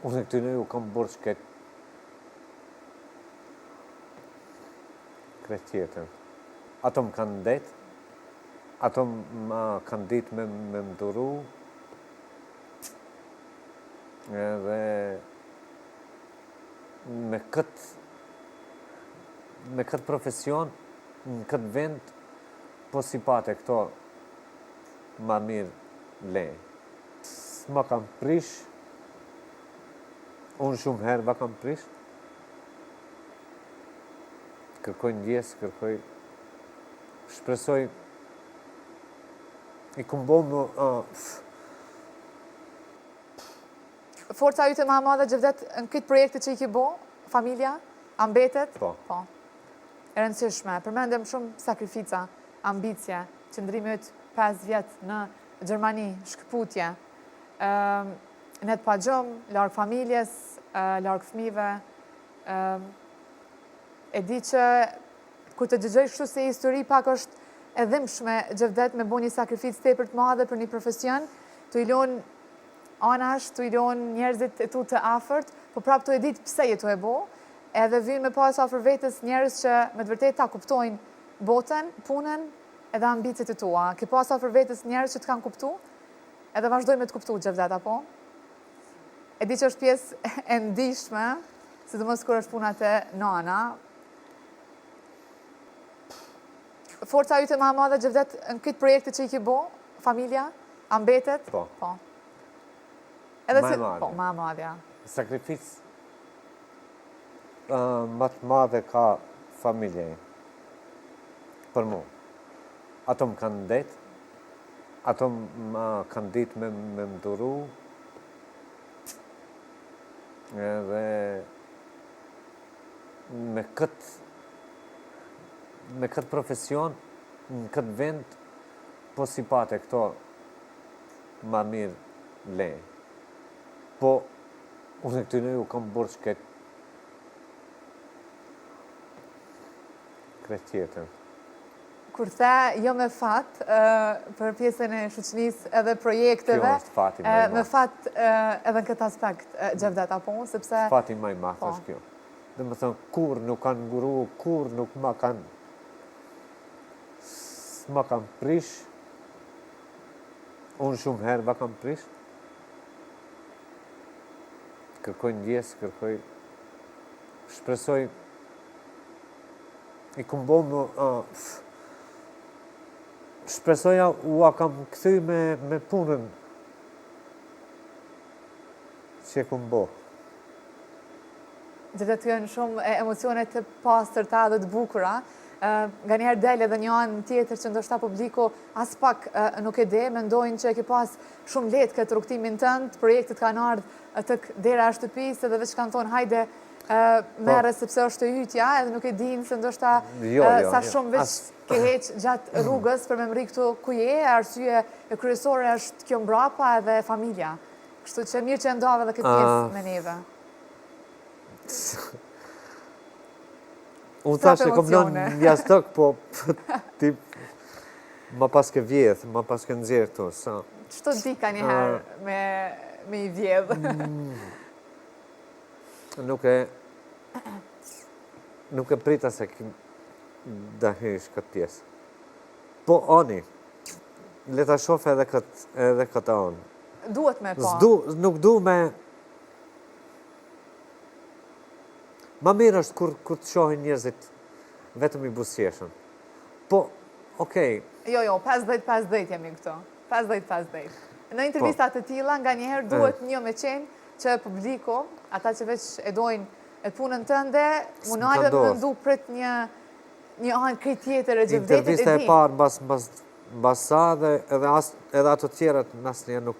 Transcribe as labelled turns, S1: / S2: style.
S1: Unë e këtyne ju kam borç kretë tjetër. Ato më kanë det, ato më kanë ditë me mduru, edhe me këtë profesion, në këtë vend, po si pate këto ma mirë le. S'ma kam prish, unë shumë herë ma kam prish, kërkoj ndjes, kërkoj, shpresoj, i kumbo më...
S2: Forca jute ma madhe Gjevdet në këtë projekte që i ki bo, familja, ambetet?
S1: Po.
S2: E rëndësishme, përmendem shumë sakrifica, ambicje, qëndrimi jëtë 5 vjetë në Gjermani, shkëputje, net pa gjëm, largë familjes, largë fëmive, e di që kur të gjëgjoj kështu se histori pak është edhimshme Gjevdet me bo një sakrificë tepër të madhe për një profesion, të i lonë anash, të i lonë njerëzit e tu të afërt, po prapë të e ditë pse jetu e bo, edhe vynë me pas afër vetës njerëz që me të vërtet ta kuptojnë botën, punën edhe ambicet e tua. Ke pas afër vetës njerëz që të kanë kuptu, edhe vazhdoj me të kuptu Gjevdet, apo? E di që është pjesë e ndishme, sidomos kur është puna te nana. Forca jute ma madhe Gjevdet në këtë projekte që i ki bo, familja, ambetet?
S1: Po.
S2: Edhe
S1: ma
S2: si...
S1: madhe.
S2: Po, ma madhe, ja.
S1: Sakrificë më të madhe ka familje për mu. Ato më kanë det, ato më kanë ditë me mduru, edhe me këtë profesion, në këtë vend, po si pate këto ma mirë le. Po, unë e këtyne ju kam borç kretë tjetër.
S2: Kur the jo me fat për pjesën e shoqërisë edhe projekteve,
S1: Kjo është fati më i madh.
S2: me fat edhe në këtë aspekt Gjevdet, apo sepse...
S1: Fati më i madh është kjo. Dhe më thënë, kur nuk kanë nguru, kur nuk s'ma kanë prish, unë shumë herë ma kanë prish, kërkoj ndjes, kërkoj, shpresoj, i kumbo më... Shpresoja ua kam këthy me punën që e kumbo.
S2: Gjevdet të janë shumë emocionet të pastërta dhe të bukura. Nga njerë del edhe një anë tjetër që ndoshta publiku as pak nuk e de, mendojnë që e ke pas shumë letë këtë rrugtimin tënd, projektet kanë ardhë të dera e shtëpisë edhe veç kanë thonë hajde mere sepse është të ytja edhe nuk e dinë se ndoshta sa shumë veç ke heq gjatë rrugës për me mri këtu ku je, arsye e kryesore është kjo mbrapa edhe familja. Kështu që mirë që ndave dhe këtë pjesë me neve.
S1: Unë thashtë e kom lënë një astok, po tip ma paske vjedhë, ma paske nëzirë të.
S2: Qëto di ka njëherë me i vjedhë?
S1: Nuk e prita se da hysh këtë pjesë. Po, oni, leta shofe edhe këtë onë.
S2: Duhet me po.
S1: Nuk du me... Ma mirë është kur të shohin njerëzit vetëm i busjeshën. Po, okej.
S2: Jo, 50-50 jemi këto. 50-50. Në intervistat të tilla, nga njëherë duhet një me qenë që publiku, ata që veç e dojnë e punën tënde, munale me ndu prit një anë këtë tjetër e Gjevdetit e di.
S1: Intervista e parë bas sa dhe edhe ato tjerët nësë një nuk